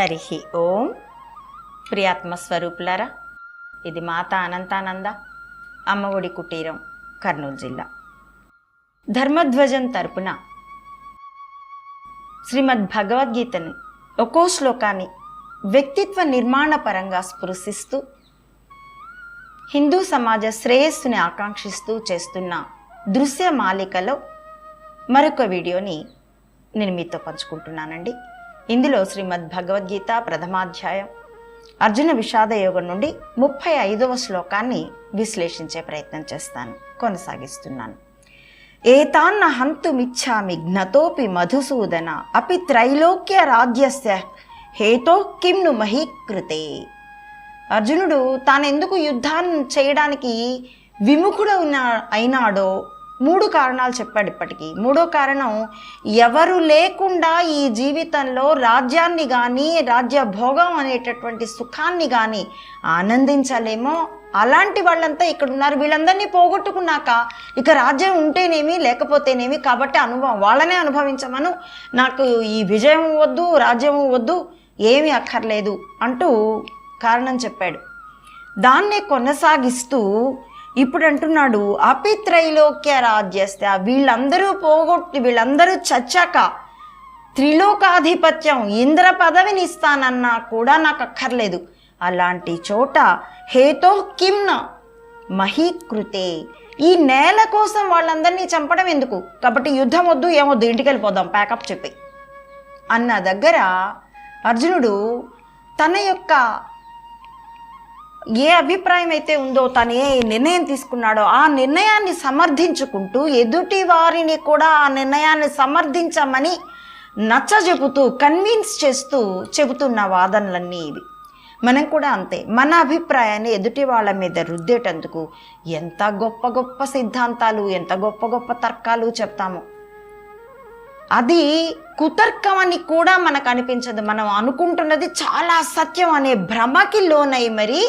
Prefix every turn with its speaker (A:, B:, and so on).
A: హరి ఓం. ప్రియాత్మస్వరూపులారా, ఇది మాత అనంతానంద అమ్మఒడి కుటీరం, కర్నూలు జిల్లా. ధర్మధ్వజం తరపున శ్రీమద్ భగవద్గీతని ఒక్కో శ్లోకాన్ని వ్యక్తిత్వ నిర్మాణ పరంగా స్పృశిస్తూ హిందూ సమాజ శ్రేయస్సుని ఆకాంక్షిస్తూ చేస్తున్న దృశ్య మాలికలో మరొక వీడియోని నేను మీతో పంచుకుంటున్నానండి. ఇందులో శ్రీమద్ భగవద్గీత ప్రథమాధ్యాయం అర్జున విషాద యోగం నుండి 35వ శ్లోకాన్ని విశ్లేషించే ప్రయత్నం చేస్తాను, కొనసాగిస్తున్నాను. ఏతాన్న హంతుమిచ్చామి జ్ఞతోపి మధుసూదన అపి త్రైలోక్య రాజ్యస్య హేతో కిమ్ను మహీకృతే. అర్జునుడు తానెందుకు యుద్ధాన్ని చేయడానికి విముఖుడు అయినాడో 3 కారణాలు చెప్పాడు. ఇప్పటికీ 3వ కారణం, ఎవరు లేకుండా ఈ జీవితంలో రాజ్యాన్ని కానీ రాజ్య భోగం అనేటటువంటి సుఖాన్ని కానీ ఆనందించలేమో అలాంటి వాళ్ళంతా ఇక్కడ ఉన్నారు. వీళ్ళందరినీ పోగొట్టుకున్నాక ఇక రాజ్యం ఉంటేనేమి లేకపోతేనేమి, కాబట్టి వాళ్ళనే అనుభవించమను, నాకు ఈ విజయం వద్దు రాజ్యం వద్దు ఏమీ అక్కర్లేదు అంటూ కారణం చెప్పాడు. దాన్నే కొనసాగిస్తూ ఇప్పుడు అంటున్నాడు, అపి త్రైలోక్య రాజ్యస్య, వీళ్ళందరూ చచ్చాక త్రిలోకాధిపత్యం ఇంద్ర పదవిని ఇస్తానన్నా కూడా నాకు అక్కర్లేదు. అలాంటి చోట హేతో కిమ్న మహీకృతే, ఈ నేల కోసం వాళ్ళందరినీ చంపడం ఎందుకు, కాబట్టి యుద్ధం వద్దు ఏమొద్దు ఇంటికి వెళ్ళిపోదాం ప్యాకప్ చెప్పి అన్న దగ్గర అర్జునుడు తన యొక్క ఏ అభిప్రాయం అయితే ఉందో, తను ఏ నిర్ణయం తీసుకున్నాడో ఆ నిర్ణయాన్ని సమర్థించుకుంటూ ఎదుటి వారిని కూడా ఆ నిర్ణయాన్ని సమర్థించమని నచ్చజెపుతూ కన్విన్స్ చేస్తూ చెబుతున్న వాదనలన్నీ ఇవి. మనం కూడా అంతే, మన అభిప్రాయాన్ని ఎదుటి వాళ్ళ మీద రుద్దేటందుకు ఎంత గొప్ప గొప్ప సిద్ధాంతాలు, ఎంత గొప్ప గొప్ప తర్కాలు చెప్తాము. అది కుతర్కం అని కూడా మనకు అనిపించదు. మనం అనుకుంటున్నది చాలా సత్యం అనే భ్రమకి లోనై మరి